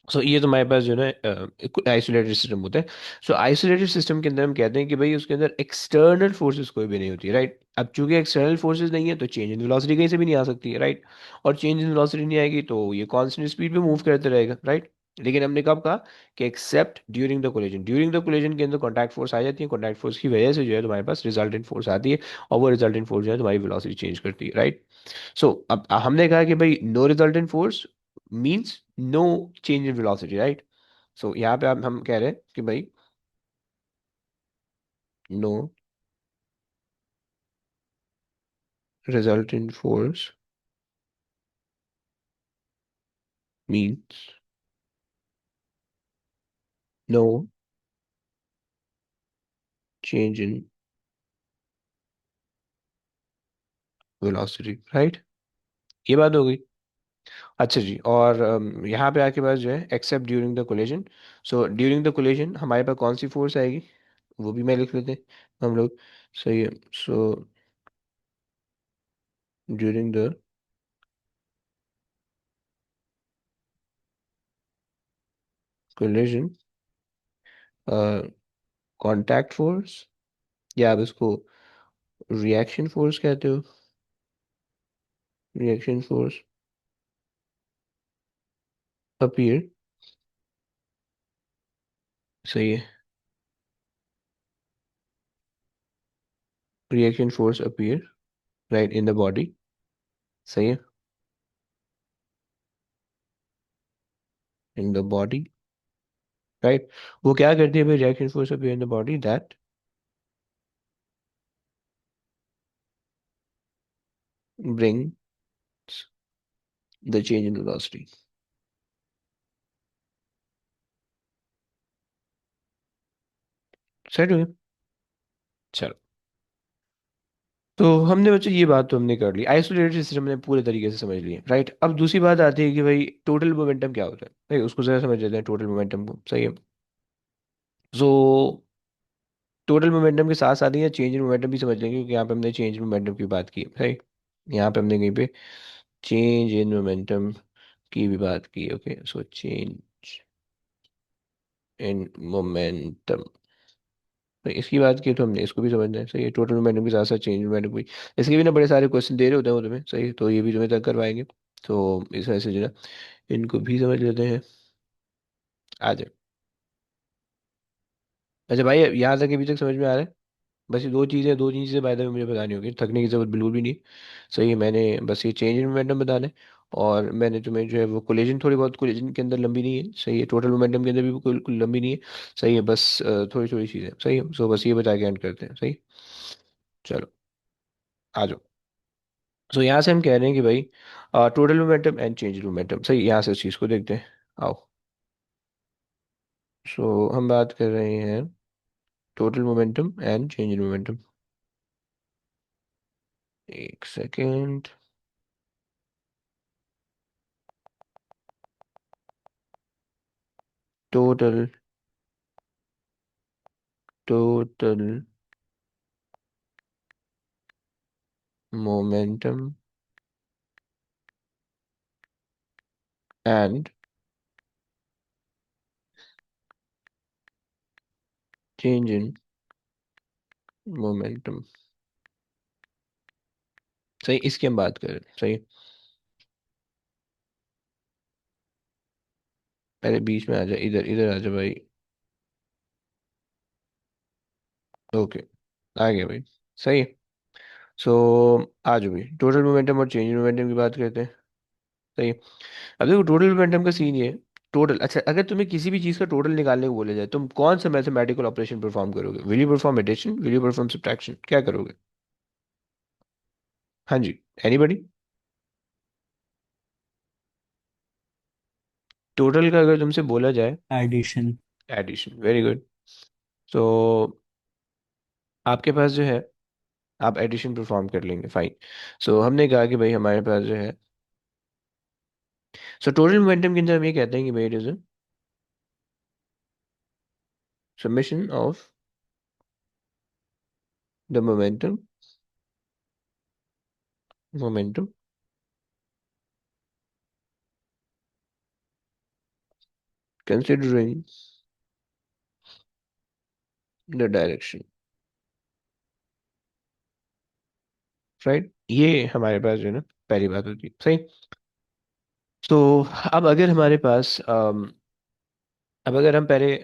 S1: So ये तो हमारे पास जो है ना isolated system होता है। सो isolated system के अंदर हम कहते हैं कि भाई उसके अंदर एक्सटर्नल फोर्सेस कोई भी नहीं होती, राइट। अब चूंकि एक्सटर्नल फोर्सेस नहीं है तो चेंज इन वेलोसिटी कहीं से भी नहीं आ सकती है, राइट। और चेंज इन वेलोसिटी नहीं आएगी तो ये कांस्टेंट स्पीड पे मूव करते रहेगा, राइट। लेकिन हमने कब कहा कि accept during the collision, during the collision के अंदर कॉन्टैक्ट फोर्स आ जाती है, कॉन्टैक्ट फोर्स की वजह से जो है तुम्हारे पास रिजल्टेंट फोर्स आती है, और वो रिजल्टेंट फोर्स जो है तुम्हारी वेलोसिटी चेंज करती है, राइट। सो अब हमने कहा कि भाई no resultant force means no change in velocity, right. So यहाँ पे आप हम कह रहे हैं कि भाई नो resultant force means no change in velocity, right. ये बात हो गई। अच्छा जी, और यहाँ पे आके पास जो है accept during the collision. So during the collision हमारे पास कौन सी फोर्स आएगी, वो भी मैं लिख लेते हैं हम लोग। सही है। So during the collision contact force, या आप इसको रिएक्शन फोर्स कहते हो, रिएक्शन फोर्स अपीयर, सही है, reaction force appear right in the body, सही है, इन द बॉडी, राइट। वो क्या करती है भाई, reaction force appear in the body that bring the change in velocity, set हो गया। चलो, तो हमने बच्चे ये बात तो हमने कर ली, आइसोलेटेड सिस्टम ने पूरे तरीके से समझ लिया, राइट। अब दूसरी बात आती है कि भाई टोटल मोमेंटम क्या होता है, भाई उसको जरा समझ लेते हैं टोटल मोमेंटम को, सही है। सो टोटल मोमेंटम के साथ साथ ही चेंज इन मोमेंटम भी समझ लेंगे, क्योंकि यहाँ पे हमने चेंज इन मोमेंटम की बात की, सही। यहाँ पे हमने कहीं पे चेंज इन मोमेंटम की भी बात की, okay. So change in momentum, तो इसकी बात की तो हमने इसको भी समझना है, सही है। टोटल मोमेंटम के साथ साथ चेंज मोमेंटम भी, इसके भी ना बड़े सारे क्वेश्चन दे रहे होते हैं वो तुम्हें, सही है, तो ये भी तुम्हें तक करवाएंगे। तो इस वजह से जो है ना इनको भी समझ लेते हैं। आ जाए। अच्छा भाई, यहाँ तक अभी तक समझ में आ रहा है। बस ये दो तीन चीज़ें बाय द वे मुझे बतानी होगी, थकने की जरूरत बिल्कुल भी नहीं है। सही है, मैंने बस ये चेंज इन मोमेंटम बताना है, और मैंने तुम्हें जो है वो कोलिजन, थोड़ी बहुत कोलिजन के अंदर लंबी नहीं है, सही है, टोटल मोमेंटम के अंदर भी कोई लंबी नहीं है, सही है, बस थोड़ी थोड़ी चीज़ें, सही है। सो बस ये बता के एंड करते हैं, सही। चलो, आ जाओ। सो यहाँ से हम कह रहे हैं कि भाई total momentum and change momentum, सही, यहाँ से उस चीज़ को देखते हैं। आओ। सो हम बात कर रहे हैं total momentum and change momentum. एक second. Total total momentum and change in momentum, सही, इसकी हम बात करें, सही। पहले बीच में आ जा, इधर इधर आ जा भाई। ओके, आ गया भाई, सही। सो आ जाओ भाई, टोटल मोमेंटम और चेंज मोमेंटम की बात करते हैं, सही। अब देखो टोटल मोमेंटम का सीन ये है, टोटल, अच्छा, अगर तुम्हें किसी भी चीज़ का टोटल निकालने को बोले जाए, तुम कौन सा मैथमेटिकल ऑपरेशन परफॉर्म करोगे, will you perform addition, will you perform subtraction, क्या करोगे? हाँ जी, एनीबडी? टोटल का अगर तुमसे बोला जाए,
S2: एडिशन।
S1: Addition, very good. तो आपके पास जो है, आप एडिशन परफॉर्म कर लेंगे, फाइन। सो हमने कहा कि भाई हमारे पास जो है, सो टोटल मोमेंटम के अंदर हम ये कहते हैं कि भाई it is summation of the momentum considering the direction, right. ये हमारे पास जो है ना पहली बात होती है, सही। तो अब अगर हमारे पास अब अगर हम पहले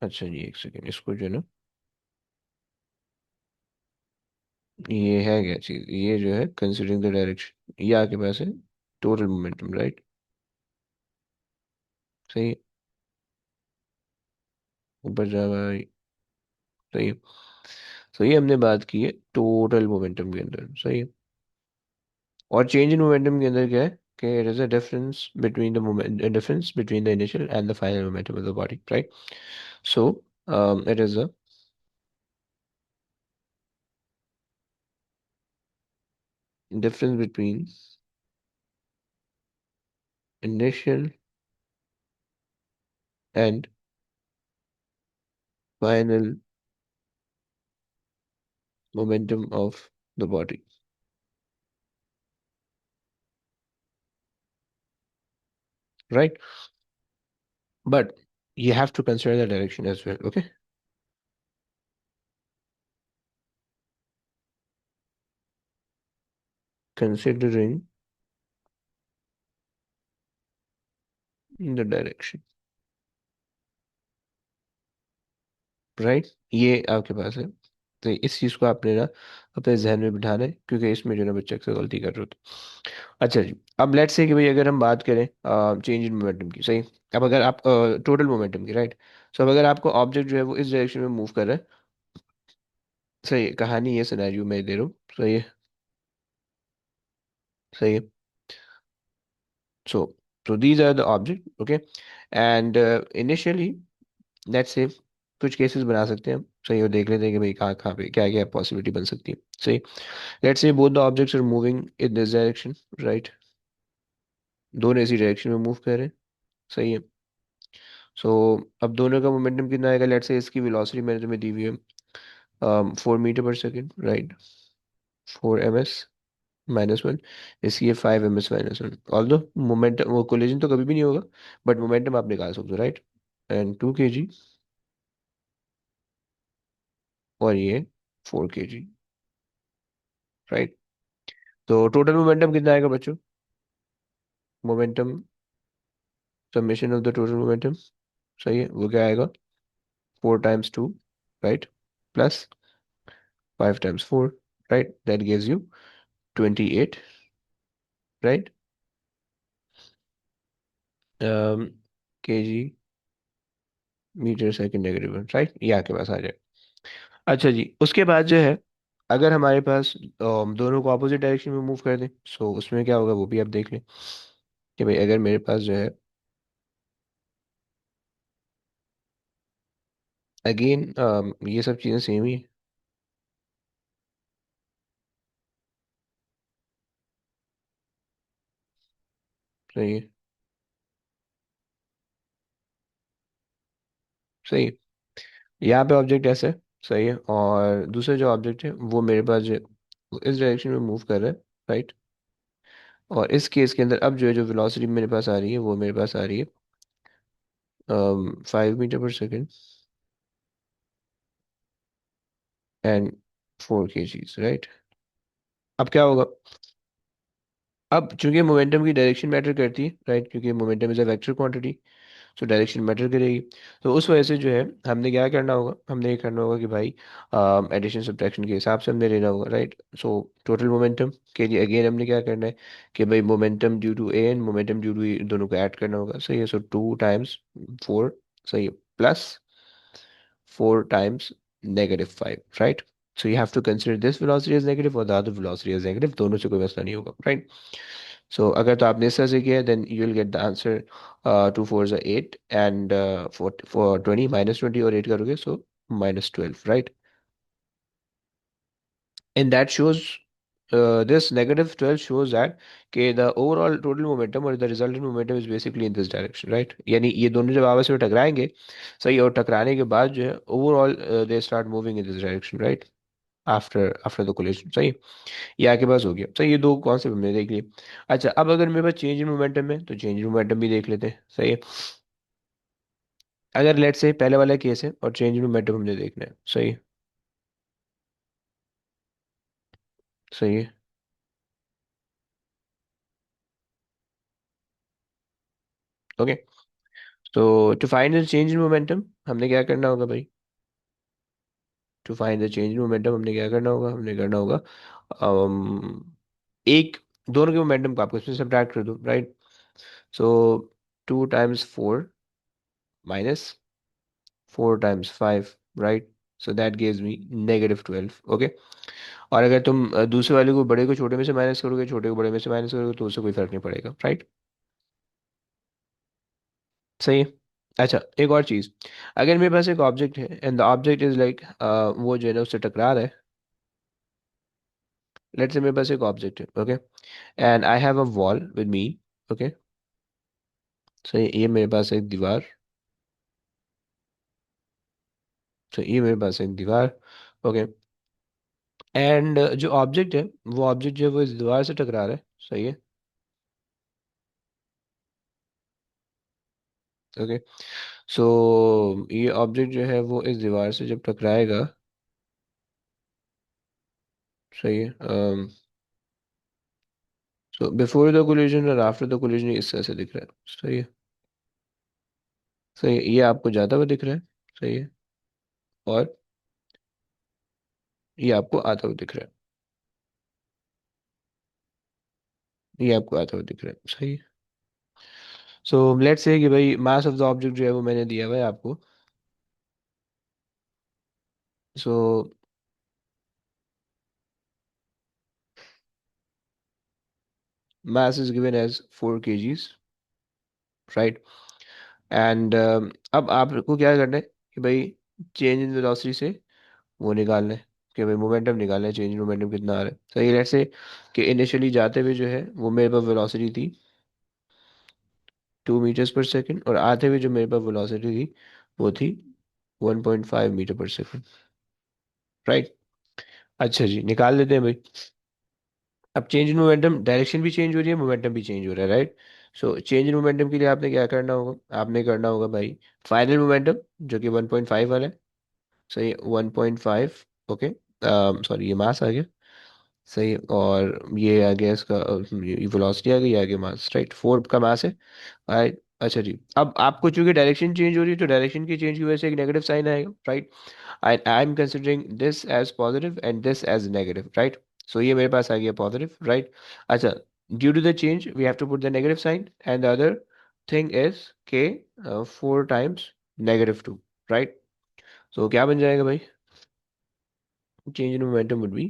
S1: अच्छा जी, एक सेकेंड, इसको जो है ना, ये है क्या चीज़, ये जो है कंसिडरिंग द डायरेक्शन, ये आपके पास है टोटल मोमेंटम, राइट। सही है, ऊपर जा भाई, सही है। सही है, हमने बात की है टोटल मोमेंटम के अंदर, सही है। और चेंज इन मोमेंटम के अंदर क्या है कि it is a difference between the moment, difference between the initial and the final momentum of the body, right. So it is a difference between initial and final momentum of the body, right? But you have to consider the direction as well, okay? Considering the direction, right. ये आपके पास है। तो इस चीज़ को आपने ना अपने जहन में बिठाना है, क्योंकि इसमें जो ना बच्चे अक्सर गलती कर रहे होते हैं। अच्छा जी, अब लेट्स से कि भाई अगर हम बात करें चेंज इन मोमेंटम की, सही। अब अगर आप टोटल मोमेंटम की, राइट। सो अब अगर आपको ऑब्जेक्ट जो है वो इस डायरेक्शन में मूव कर रहा है, सही है, कहानी ये सिनेरियो मैं दे रहा हूँ, सही है, सही है। So, so these are the object, okay, and initially, let's say कुछ केसेस बना सकते हैं हम, सही, और देख लेते हैं कि भाई कहाँ कहाँ पे क्या क्या पॉसिबिलिटी बन सकती है, सही। Let's say both the objects are moving in this direction, right. दोनों इसी डायरेक्शन में मूव कर रहे हैं, सही है। सो अब दोनों का मोमेंटम कितना आएगा, लेट्स से इसकी वेलोसिटी मैंने तुम्हें दी हुई है 4 मीटर पर सेकेंड, राइट। 4 ms -1, इसकी है 5 ms -1। ऑल्दो मोमेंटम, वो कोलिजन तो कभी भी नहीं होगा, बट मोमेंटम आप निकाल सकते हो, राइट। एंड 2 kg, और ये 4 kg, राइट। तो टोटल मोमेंटम कितना आएगा बच्चों, momentum summation of the total momentum, सही है, वो क्या आएगा, 4 × 2, right, plus 5 × 4, right, that gives you 28, right, kg metre second negative, right, ये आपके पास आ जाए। अच्छा जी, उसके बाद जो है, अगर हमारे पास दोनों को अपोजिट डायरेक्शन में मूव कर दें, सो उसमें क्या होगा वो भी आप देख लें कि भाई अगर मेरे पास जो है, अगेन ये सब चीज़ें सेम ही है, सही है, सही है। यहाँ पे ऑब्जेक्ट ऐसे है, सही है, और दूसरा जो ऑब्जेक्ट है वो मेरे पास जो है, वो इस डायरेक्शन में मूव कर रहा है, राइट। और इस केस के अंदर अब जो है, जो वेलोसिटी मेरे पास आ रही है वो मेरे पास आ रही है 5 मीटर पर सेकेंड एंड 4 kgs, राइट। अब क्या होगा, अब चूंकि मोमेंटम की डायरेक्शन मैटर करती है, राइट, क्योंकि momentum is a vector quantity, so direction matter करेगी। तो उस वजह से जो है हमने क्या करना होगा, हमने ये करना होगा कि भाई एडिशन सब्ट्रैक्शन के हिसाब से हमने लेना होगा, राइट। सो टोटल मोमेंटम के लिए अगेन हमने क्या करना है कि भाई momentum due to A and momentum due to दोनों को ऐड करना होगा, सही है। सो 2 × 4, सही है, plus 4 × -5, right. So you have to consider this velocity as negative और the other velocity as negative, दोनों से कोई मसला नहीं होगा, राइट। सो अगर तो आपने इस तरह से किया then you will get the answer 2 4 8 and for for 20 -20 और 8 करोगे so -12 right. And that shows this -12 shows that okay, the overall total momentum or the resultant momentum is basically in this direction, right? यानी ये दोनों जब आपस में टकराएंगे सही, और टकराने के बाद जो है overall they start moving in this direction, right? After the collision, सही. ये आपके पास हो गया सही, ये दो कॉन्सेप्ट हमने देख लिए. अच्छा, अब अगर मेरे पास चेंज इन मोमेंटम है तो चेंज इन मोमेंटम भी देख लेते हैं, सही है. अगर लेट्स से पहले वाला केस है और चेंज इन मोमेंटम हमने देखना है, सही है. सही है. ओके. तो to find the change in momentum हमने क्या करना होगा भाई? To find the change in momentum हमने क्या करना होगा? हमने करना होगा एक, दोनों के मोमेंटम को आपको इसमें सब्ट्रैक्ट कर दो, right? So 2 × 4 -4 × 5, right? So that gives me -12. Okay. और अगर तुम दूसरे वाले को, बड़े को छोटे में से माइनस करोगे, छोटे को बड़े में से माइनस करोगे, तो उससे कोई फर्क नहीं पड़ेगा, राइट? सही है. अच्छा, एक और चीज. अगर मेरे पास एक ऑब्जेक्ट है and the object is like, वो जो है ना उससे टकरा रहा है. लेट्स से मेरे पास एक ऑब्जेक्ट है, okay, and I have a wall with me. Okay. So ये मेरे पास एक दीवार. तो ये मेरे पास एक दीवार. ओके. एंड जो ऑब्जेक्ट है, वो ऑब्जेक्ट जो है वो इस दीवार से टकरा रहा है, सही है. ओके. सो ये ऑब्जेक्ट जो है वो इस दीवार से जब टकराएगा, सही है. सो बिफोर द कोलिजन और आफ्टर द कोलिजन इस तरह से दिख रहा है, सही है. सही है, ये आपको जाता हुआ दिख रहा है, सही है. और ये आपको आता हुआ दिख रहा है, ये आपको आता हुआ दिख रहा है, सही है. सो लेट्स से कि भाई मास ऑफ द ऑब्जेक्ट जो है वो मैंने दिया हुआ है आपको. So mass is given as 4 kgs, right? And अब आपको क्या करना है कि भाई चेंज इन वेलोसिटी से वो निकालना है कि भाई मोमेंटम निकालना है, चेंज इन मोमेंटम कितना आ रहा है. सही, लेट्स से कि इनिशियली जाते हुए जो है वो मेरे पास वेलोसिटी थी 2 मीटर्स पर सेकेंड, और आते हुए जो मेरे पास वेलोसिटी थी वो थी 1.5 मीटर पर सेकेंड, राइट? अच्छा जी, निकाल लेते हैं भाई. अब चेंज इन मोमेंटम, डायरेक्शन भी चेंज हो रही है, मोमेंटम भी चेंज हो रहा है, right? So change in momentum के लिए आपने क्या करना होगा? आपने करना होगा भाई फाइनल मोमेंटम जो कि 1.5 वाला है. सही, 1.5. ओके. सॉरी, ये मास आ गया. सही, और ये आ गया इसका ये वेलोसिटी आ गई, ये आ गया मास, राइट? 4 का मास है, राइट? अच्छा जी, अब आपको चूंकि डायरेक्शन चेंज हो रही है तो डायरेक्शन की चेंज की वजह से एक नेगेटिव साइन आएगा, right? I am considering this as positive and this as negative, right? So ये मेरे पास आ गया पॉजिटिव, राइट? अच्छा, due to the change we have to put the negative sign and the other thing is के 4 × -2, right? सो क्या बन जाएगा भाई? change in momentum would be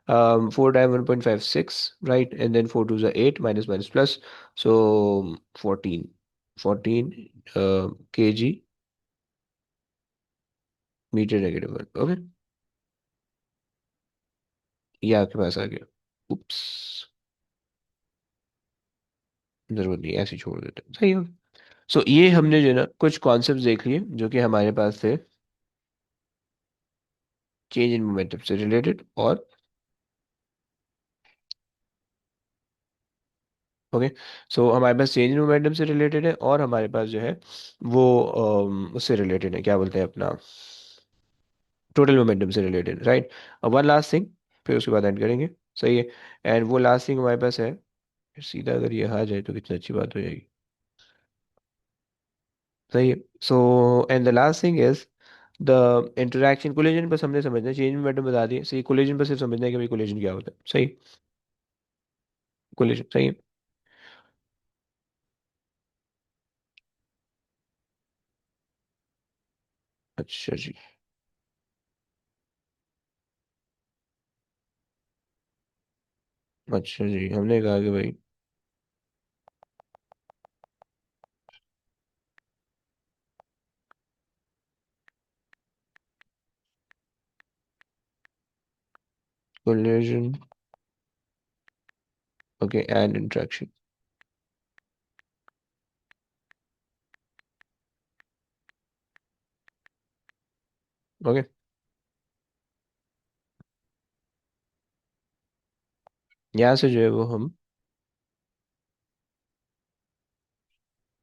S1: 4 times 1.56, right? And then 4 2s are 8, minus minus plus. So 14 kg meter -1. Okay. ये आपके पास आ गया. उप्स, जरूरत नहीं, ऐसे ही छोड़ देते हैं, सही हो. सो ये हमने जो है ना कुछ कॉन्सेप्ट देख लिए जो कि हमारे पास थे चेंज इन मोमेंटम से रिलेटेड. और ओके. सो हमारे पास चेंज इन मोमेंटम से रिलेटेड है, और हमारे पास जो है वो उससे रिलेटेड है, क्या बोलते हैं अपना, टोटल मोमेंटम से related, right? One last thing, फिर उसके बाद एंड करेंगे, सही है. एंड वो लास्ट थिंग हमारे पास है, सीधा अगर ये आ जाए तो कितनी अच्छी बात हो जाएगी. सही है. So and the last thing is the interaction. Collision बस हमने समझना है, चेंज मोमेंटम बता दिए, सही. कोलिजन पर सिर्फ समझना है कि भाई कोलिजन क्या होता है, सही. कोलिजन, सही है. अच्छा जी. अच्छा जी, हमने कहा कि भाई collision, okay, and interaction. Okay, यहाँ से जो है वो हम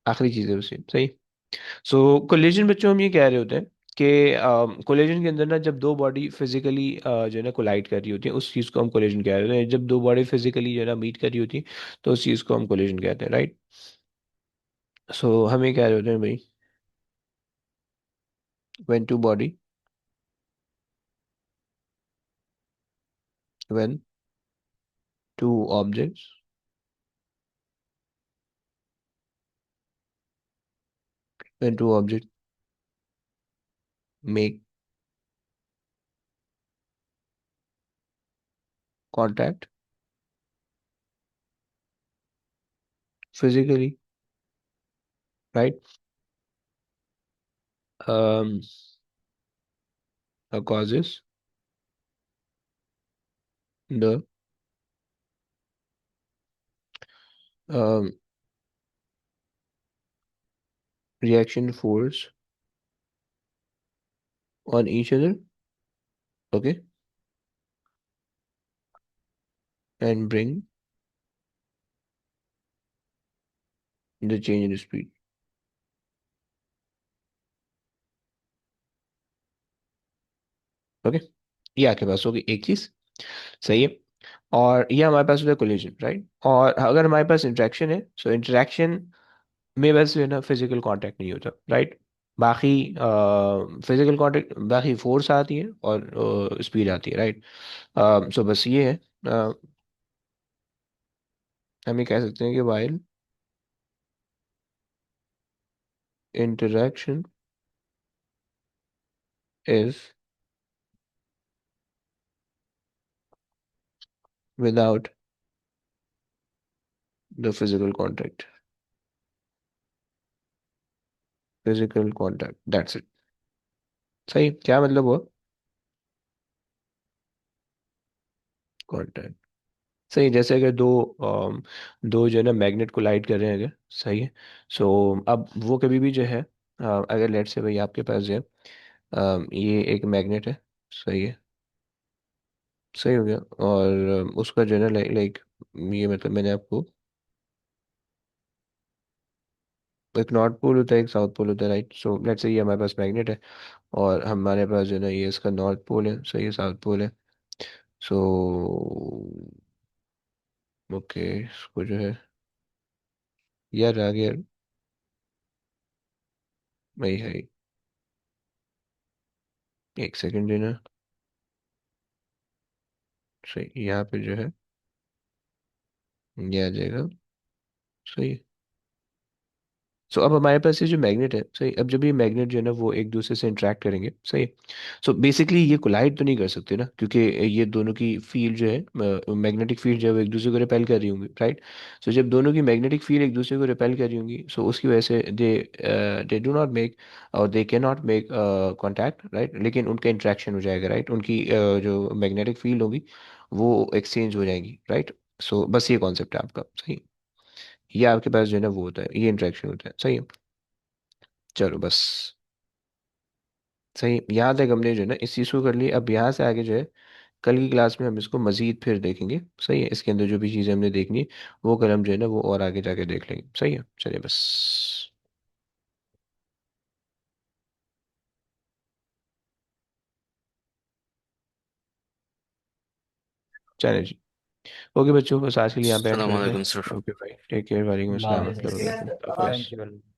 S1: आखिरी चीज़ है उसे, सही। सो कोलिजन बच्चों हम ये कह रहे होते हैं कि कोलिजन के अंदर ना जब दो बॉडी फिजिकली जो है ना कोलाइड कर रही होती है, उस चीज़ को हम कोलिजन कह रहे हैं। जब दो बॉडी फिजिकली जो है ना मीट कर रही होती है, तो उस चीज़ को हम कोलिजन कहते हैं, राइट। सो हम ये कह रहे होते हैं भाई, when two body, when two objects, when two object make contact physically, right, um, causes the um, reaction force on each other, okay, and bring the change in speed, okay. ये आपके पास होगी एक चीज, सही है। और ये हमारे पास होता है कोलिजन, राइट। और अगर हमारे पास इंटरेक्शन है, सो इंटरेक्शन में बस जो है ना फिजिकल कांटेक्ट नहीं होता, राइट। बाकी फिजिकल कांटेक्ट, बाकी फोर्स आती है और स्पीड आती है, राइट। सो बस ये है, हम ये कह सकते हैं कि while interaction is without the physical contact, that's it। सही, क्या मतलब हुआ? कांटेक्ट, सही। जैसे अगर दो जो है ना मैग्नेट कोलाइड कर रहे हैं अगर, सही है। सो अब वो कभी भी जो है, अगर लेट से भाई आपके पास जो है ये एक मैग्नेट है, सही है, सही हो गया। और उसका जो है ना लाइक लाइक ये मतलब मैंने आपको, एक नॉर्थ पोल होता है, एक साउथ पोल होता है, राइट। सो लेट्स से ये हमारे पास मैग्नेट है, और हमारे पास जो है ना ये इसका नॉर्थ पोल है, सही है, साउथ पोल है। सो ओके, इसको जो है, यार आ गया, वही है, एक सेकंड देना, सही, यहाँ पे जो है ये आ जाएगा, सही। सो अब हमारे पास ये जो मैग्नेट है, सही, अब जब ये मैग्नेट जो है ना वो एक दूसरे से इंटरेक्ट करेंगे, सही। सो बेसिकली ये कोलाइड तो नहीं कर सकते ना, क्योंकि ये दोनों की फील्ड जो है, मैग्नेटिक फील्ड जो है वो एक दूसरे को रिपेल कर रही होंगी, राइट। सो जब दोनों की मैग्नेटिक फील्ड एक दूसरे को रिपेल कर रही होंगी, सो उसकी वजह से दे डू नॉट मेक, और they can not make contact, right. लेकिन उनका इंट्रैक्शन हो जाएगा, राइट। उनकी जो मैग्नेटिक फील्ड होगी वो एक्सचेंज हो जाएंगी, राइट। सो बस ये कॉन्सेप्ट है आपका, सही। ये आपके पास जो है ना वो होता है, ये इंटरेक्शन होता है, सही है। चलो बस, सही, यहाँ तक हमने जो है ना इस चीज़ को कर लिया। अब यहाँ से आगे जो है कल की क्लास में हम इसको मजीद फिर देखेंगे, सही है। इसके अंदर जो भी चीज़ें हमने देखनी है वो कल हम जो है ना वो और आगे जाके देख लेंगे, सही है। चलिए बस, चलिए जी। ओके बच्चों, बस आज के लिए यहाँ पे एंड
S3: अस्सलाम
S1: करते
S3: वालेकुम सर।
S1: हैं। ओके भाई, टेक केयर, वालेकुम अस्सलाम
S2: बाय।
S1: वर्हमतुल्लाहि वबरकातुहू, अल्लाह हाफिज़।
S2: Thank you.